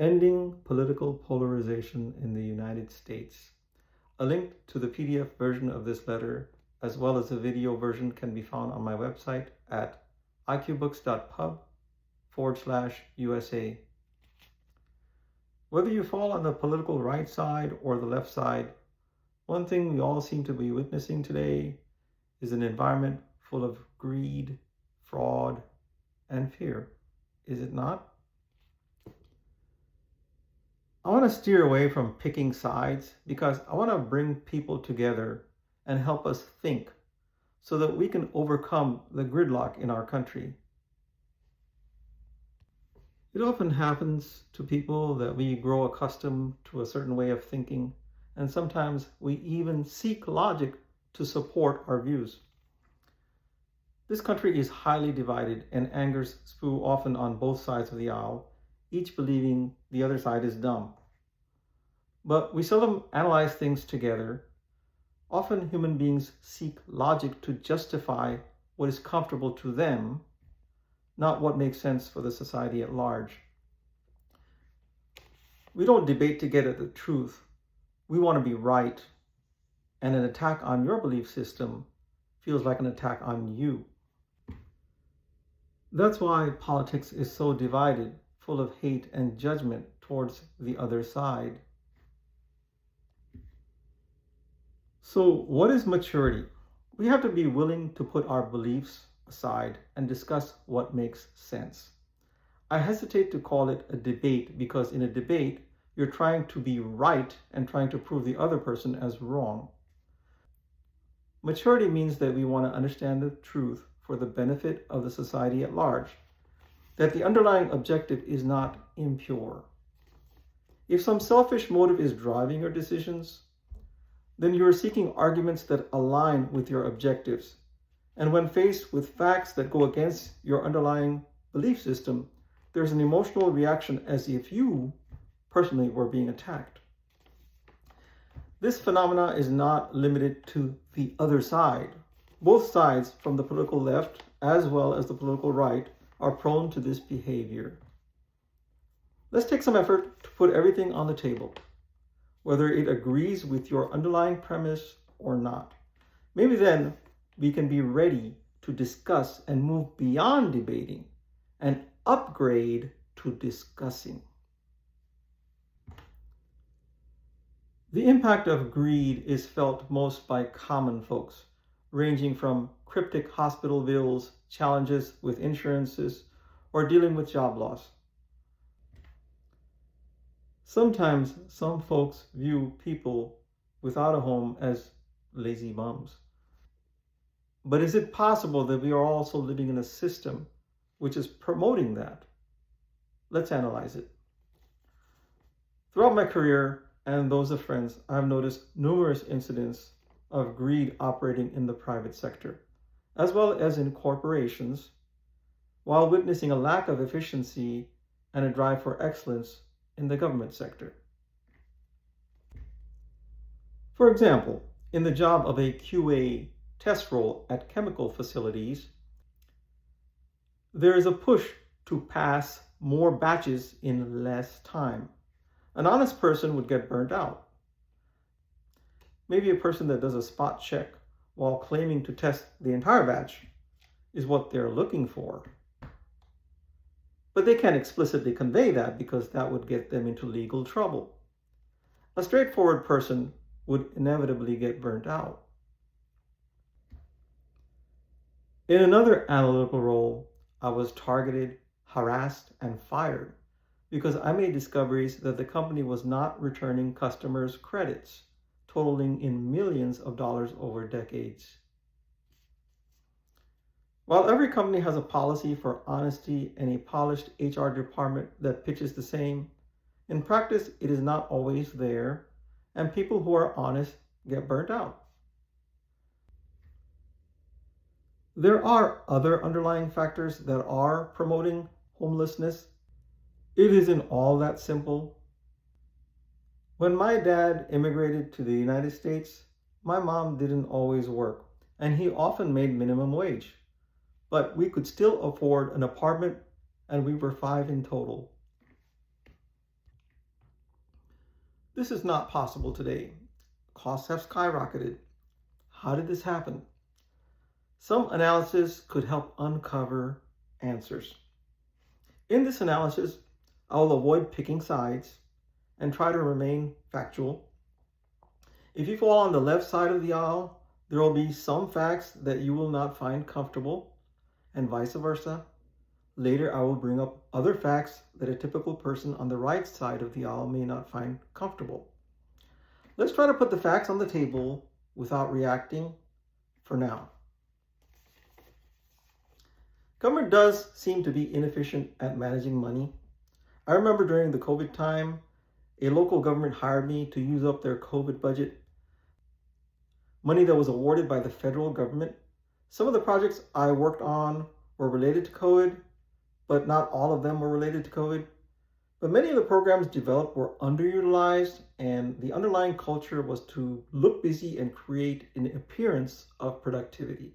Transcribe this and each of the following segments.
Ending Political Polarization in the United States. A link to the PDF version of this letter, as well as the video version, can be found on my website at iqbooks.pub/USA. Whether you fall on the political right side or the left side, one thing we all seem to be witnessing today is an environment full of greed, fraud, and fear. Is it not? I want to steer away from picking sides because I want to bring people together and help us think so that we can overcome the gridlock in our country. It often happens to people that we grow accustomed to a certain way of thinking, and sometimes we even seek logic to support our views. This country is highly divided, and angers spew often on both sides of the aisle, each believing the other side is dumb. But we seldom analyze things together. Often human beings seek logic to justify what is comfortable to them, not what makes sense for the society at large. We don't debate to get at the truth. We want to be right, and an attack on your belief system feels like an attack on you. That's why politics is so divided, full of hate and judgment towards the other side. So what is maturity? We have to be willing to put our beliefs aside and discuss what makes sense. I hesitate to call it a debate because in a debate, you're trying to be right and trying to prove the other person as wrong. Maturity means that we want to understand the truth for the benefit of the society at large, that the underlying objective is not impure. If some selfish motive is driving your decisions, then you are seeking arguments that align with your objectives. And when faced with facts that go against your underlying belief system, there's an emotional reaction as if you personally were being attacked. This phenomena is not limited to the other side. Both sides, from the political left as well as the political right, are prone to this behavior. Let's take some effort to put everything on the table, whether it agrees with your underlying premise or not. Maybe then we can be ready to discuss and move beyond debating and upgrade to discussing. The impact of greed is felt most by common folks, ranging from cryptic hospital bills, challenges with insurances, or dealing with job loss. Sometimes some folks view people without a home as lazy bums. But is it possible that we are also living in a system which is promoting that? Let's analyze it. Throughout my career and those of friends, I've noticed numerous incidents of greed operating in the private sector, as well as in corporations, while witnessing a lack of efficiency and a drive for excellence in the government sector. For example, in the job of a QA test role at chemical facilities, there is a push to pass more batches in less time. An honest person would get burnt out. Maybe a person that does a spot check while claiming to test the entire batch is what they're looking for. But they can't explicitly convey that because that would get them into legal trouble. A straightforward person would inevitably get burnt out. In another analytical role, I was targeted, harassed, and fired because I made discoveries that the company was not returning customers' credits, totaling in millions of dollars over decades. While every company has a policy for honesty and a polished HR department that pitches the same, in practice it is not always there, and people who are honest get burnt out. There are other underlying factors that are promoting homelessness. It isn't all that simple. When my dad immigrated to the United States, my mom didn't always work, and he often made minimum wage. But we could still afford an apartment, and we were 5 in total. This is not possible today. Costs have skyrocketed. How did this happen? Some analysis could help uncover answers. In this analysis, I will avoid picking sides and try to remain factual. If you fall on the left side of the aisle, there will be some facts that you will not find comfortable, and vice versa. Later, I will bring up other facts that a typical person on the right side of the aisle may not find comfortable. Let's try to put the facts on the table without reacting for now. Government does seem to be inefficient at managing money. I remember during the COVID time, a local government hired me to use up their COVID budget, money that was awarded by the federal government. Some of the projects I worked on were related to COVID, but not all of them were related to COVID. But many of the programs developed were underutilized, and the underlying culture was to look busy and create an appearance of productivity.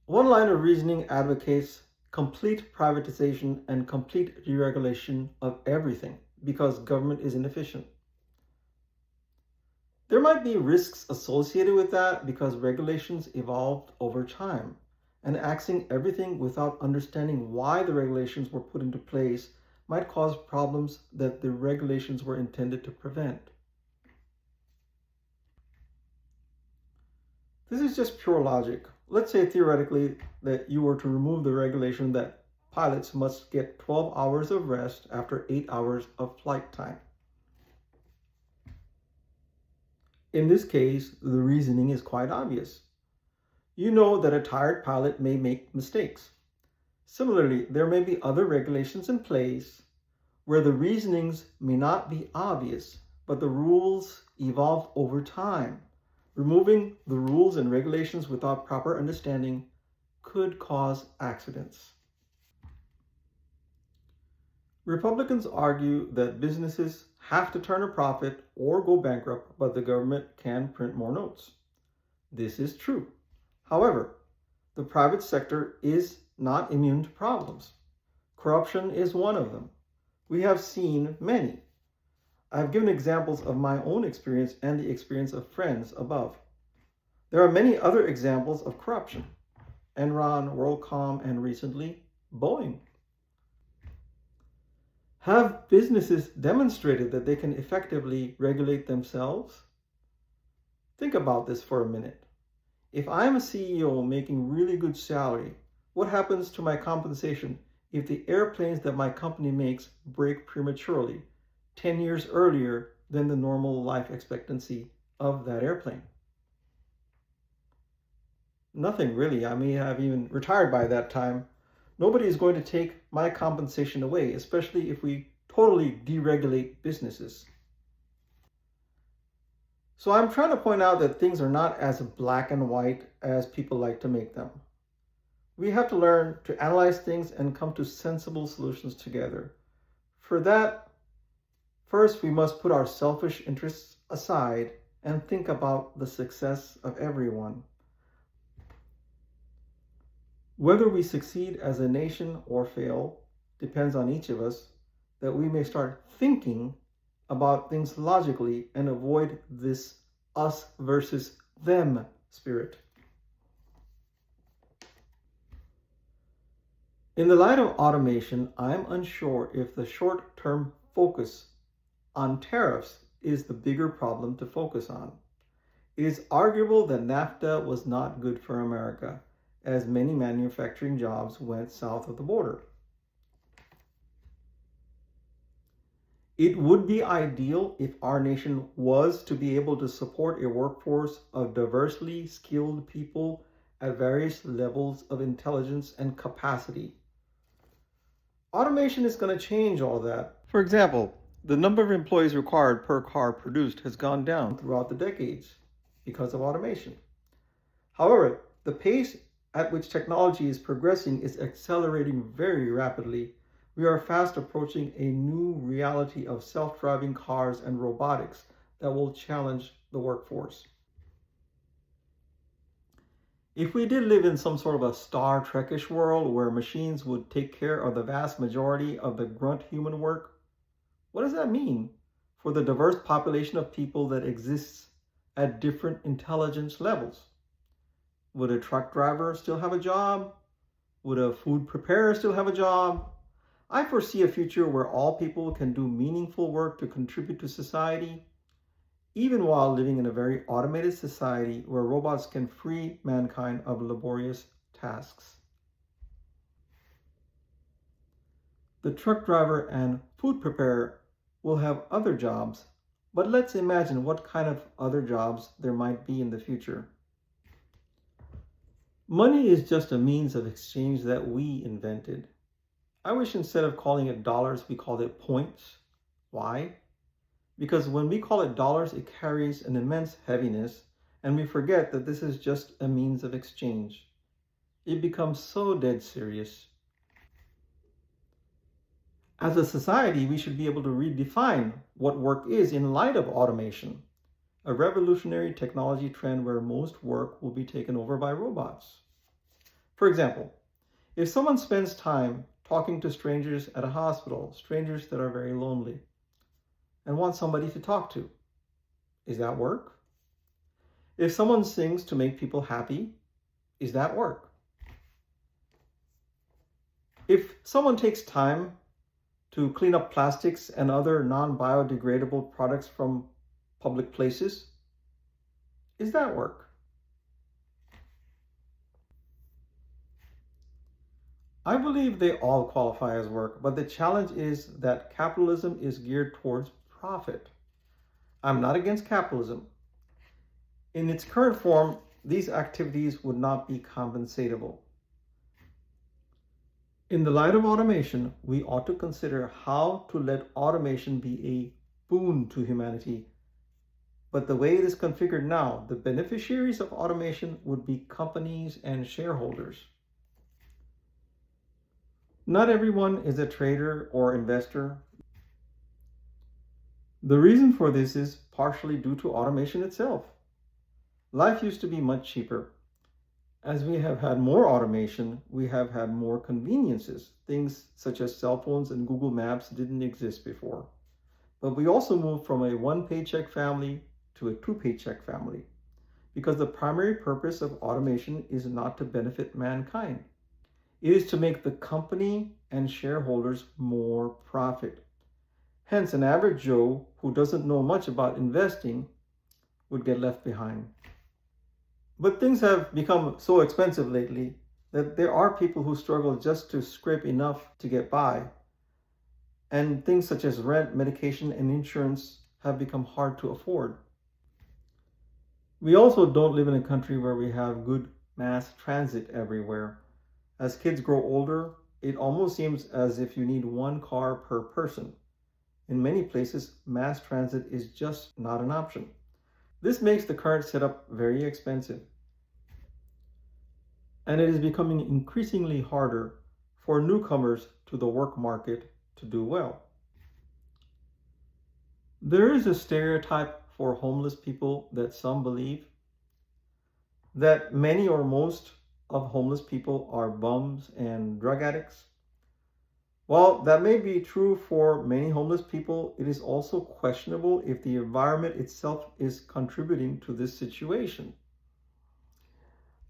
One line of reasoning advocates complete privatization and complete deregulation of everything because government is inefficient. There might be risks associated with that because regulations evolved over time, and axing everything without understanding why the regulations were put into place might cause problems that the regulations were intended to prevent. This is just pure logic. Let's say theoretically that you were to remove the regulation that pilots must get 12 hours of rest after 8 hours of flight time. In this case, the reasoning is quite obvious. You know that a tired pilot may make mistakes. Similarly, there may be other regulations in place where the reasonings may not be obvious, but the rules evolve over time. Removing the rules and regulations without proper understanding could cause accidents. Republicans argue that businesses have to turn a profit or go bankrupt, but the government can print more notes. This is true. However, the private sector is not immune to problems. Corruption is one of them. We have seen many. I have given examples of my own experience and the experience of friends above. There are many other examples of corruption. Enron, WorldCom, and recently, Boeing. Have businesses demonstrated that they can effectively regulate themselves? Think about this for a minute. If I'm a CEO making really good salary, what happens to my compensation if the airplanes that my company makes break prematurely, 10 years earlier than the normal life expectancy of that airplane? Nothing really. I may have even retired by that time. Nobody is going to take my compensation away, especially if we totally deregulate businesses. So I'm trying to point out that things are not as black and white as people like to make them. We have to learn to analyze things and come to sensible solutions together. For that, first we must put our selfish interests aside and think about the success of everyone. Whether we succeed as a nation or fail depends on each of us, that we may start thinking about things logically and avoid this us versus them spirit. In the light of automation, I'm unsure if the short-term focus on tariffs is the bigger problem to focus on. It is arguable that NAFTA was not good for America, as many manufacturing jobs went south of the border. It would be ideal if our nation was to be able to support a workforce of diversely skilled people at various levels of intelligence and capacity. Automation is going to change all that. For example, the number of employees required per car produced has gone down throughout the decades because of automation. However, the pace at which technology is progressing is accelerating very rapidly. We are fast approaching a new reality of self-driving cars and robotics that will challenge the workforce. If we did live in some sort of a Star Trek-ish world where machines would take care of the vast majority of the grunt human work, what does that mean for the diverse population of people that exists at different intelligence levels? Would a truck driver still have a job? Would a food preparer still have a job? I foresee a future where all people can do meaningful work to contribute to society, even while living in a very automated society where robots can free mankind of laborious tasks. The truck driver and food preparer will have other jobs, but let's imagine what kind of other jobs there might be in the future. Money is just a means of exchange that we invented. I wish instead of calling it dollars, we called it points. Why? Because when we call it dollars, it carries an immense heaviness, and we forget that this is just a means of exchange. It becomes so dead serious. As a society, we should be able to redefine what work is in light of automation, a revolutionary technology trend where most work will be taken over by robots. For example, if someone spends time talking to strangers at a hospital, strangers that are very lonely, and want somebody to talk to, is that work? If someone sings to make people happy, is that work? If someone takes time to clean up plastics and other non-biodegradable products from public places, is that work? I believe they all qualify as work, but the challenge is that capitalism is geared towards profit. I'm not against capitalism. In its current form, these activities would not be compensatable. In the light of automation, we ought to consider how to let automation be a boon to humanity. But the way it is configured now, the beneficiaries of automation would be companies and shareholders. Not everyone is a trader or investor. The reason for this is partially due to automation itself. Life used to be much cheaper. As we have had more automation, we have had more conveniences. Things such as cell phones and Google Maps didn't exist before. But we also moved from a one-paycheck family to a two-paycheck family, because the primary purpose of automation is not to benefit mankind. It is to make the company and shareholders more profit. Hence, an average Joe who doesn't know much about investing would get left behind. But things have become so expensive lately that there are people who struggle just to scrape enough to get by. And things such as rent, medication, and insurance have become hard to afford. We also don't live in a country where we have good mass transit everywhere. As kids grow older, it almost seems as if you need one car per person. In many places, mass transit is just not an option. This makes the current setup very expensive. And it is becoming increasingly harder for newcomers to the work market to do well. There is a stereotype for homeless people that some believe that many or most of homeless people are bums and drug addicts. While that may be true for many homeless people, it is also questionable if the environment itself is contributing to this situation.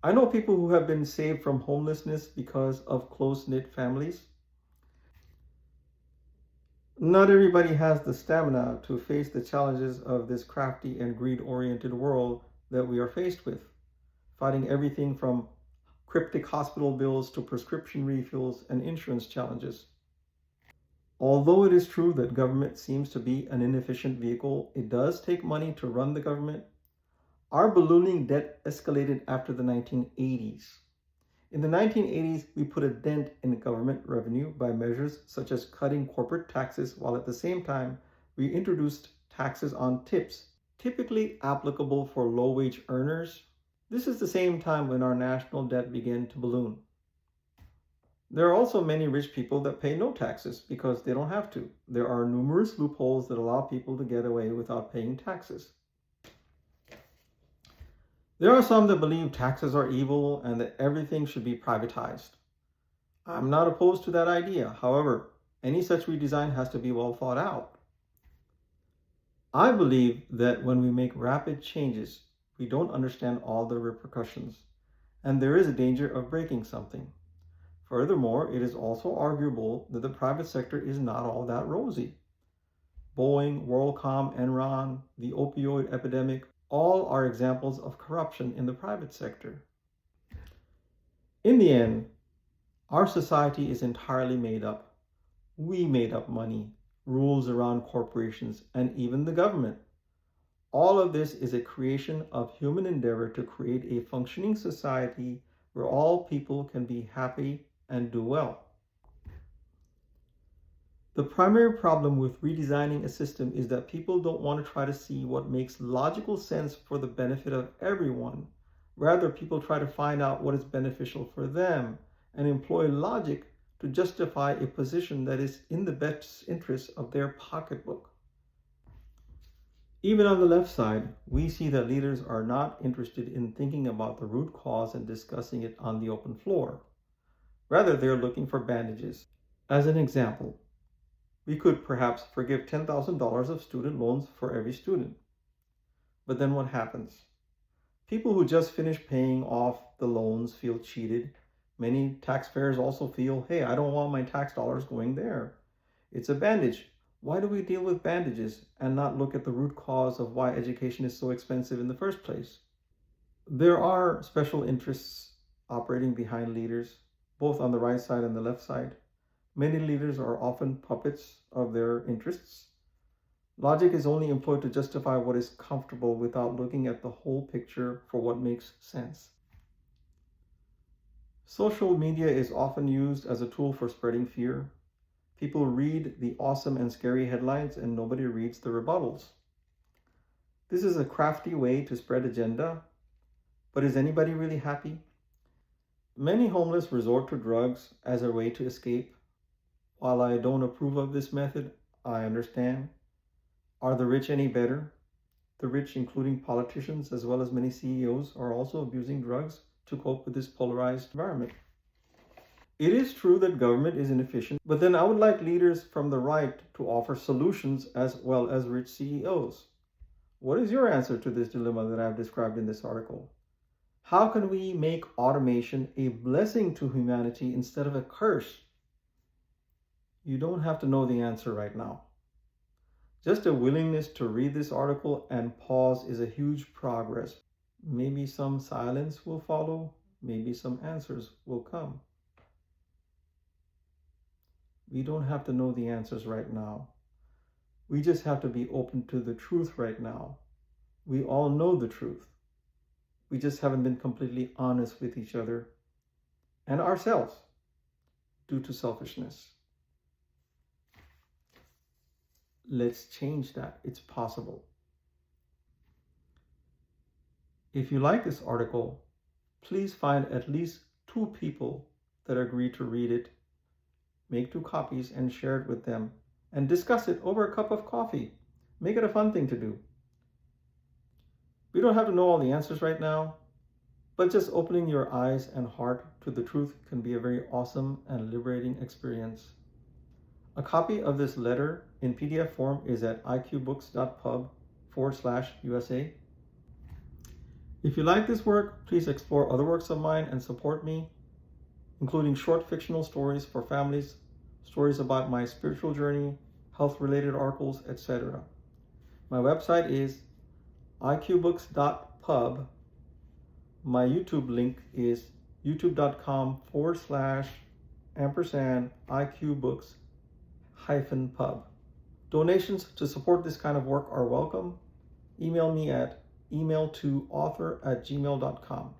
I know people who have been saved from homelessness because of close-knit families. Not everybody has the stamina to face the challenges of this crafty and greed-oriented world that we are faced with, fighting everything from cryptic hospital bills to prescription refills and insurance challenges. Although it is true that government seems to be an inefficient vehicle, it does take money to run the government. Our ballooning debt escalated after the 1980s. In the 1980s, we put a dent in government revenue by measures such as cutting corporate taxes, while at the same time, we introduced taxes on tips, typically applicable for low-wage earners. This is the same time when our national debt began to balloon. There are also many rich people that pay no taxes because they don't have to. There are numerous loopholes that allow people to get away without paying taxes. There are some that believe taxes are evil and that everything should be privatized. I'm not opposed to that idea. However, any such redesign has to be well thought out. I believe that when we make rapid changes, we don't understand all the repercussions, and there is a danger of breaking something. Furthermore, it is also arguable that the private sector is not all that rosy. Boeing, WorldCom, Enron, the opioid epidemic, all are examples of corruption in the private sector. In the end, our society is entirely made up. We made up money, rules around corporations, and even the government. All of this is a creation of human endeavor to create a functioning society where all people can be happy and do well. The primary problem with redesigning a system is that people don't want to try to see what makes logical sense for the benefit of everyone. Rather, people try to find out what is beneficial for them and employ logic to justify a position that is in the best interest of their pocketbook. Even on the left side, we see that leaders are not interested in thinking about the root cause and discussing it on the open floor. Rather, they're looking for bandages. As an example, we could perhaps forgive $10,000 of student loans for every student. But then what happens? People who just finished paying off the loans feel cheated. Many taxpayers also feel, hey, I don't want my tax dollars going there. It's a bandage. Why do we deal with bandages and not look at the root cause of why education is so expensive in the first place? There are special interests operating behind leaders, both on the right side and the left side. Many leaders are often puppets of their interests. Logic is only employed to justify what is comfortable without looking at the whole picture for what makes sense. Social media is often used as a tool for spreading fear. People read the awesome and scary headlines and nobody reads the rebuttals. This is a crafty way to spread agenda, but is anybody really happy? Many homeless resort to drugs as a way to escape. While I don't approve of this method, I understand. Are the rich any better? The rich, including politicians as well as many CEOs, are also abusing drugs to cope with this polarized environment. It is true that government is inefficient, but then I would like leaders from the right to offer solutions as well as rich CEOs. What is your answer to this dilemma that I've described in this article? How can we make automation a blessing to humanity instead of a curse? You don't have to know the answer right now. Just a willingness to read this article and pause is a huge progress. Maybe some silence will follow, maybe some answers will come. We don't have to know the answers right now. We just have to be open to the truth right now. We all know the truth. We just haven't been completely honest with each other and ourselves due to selfishness. Let's change that. It's possible. If you like this article, please find at least 2 people that agree to read it, make 2 copies and share it with them, and discuss it over a cup of coffee. Make it a fun thing to do. We don't have to know all the answers right now, but just opening your eyes and heart to the truth can be a very awesome and liberating experience. A copy of this letter in PDF form is at iqbooks.pub/USA. If you like this work, please explore other works of mine and support me, including short fictional stories for families, stories about my spiritual journey, health-related articles, etc. My website is iqbooks.pub. My YouTube link is youtube.com/&iqbooks-pub. Donations to support this kind of work are welcome. Email me at email2author@gmail.com.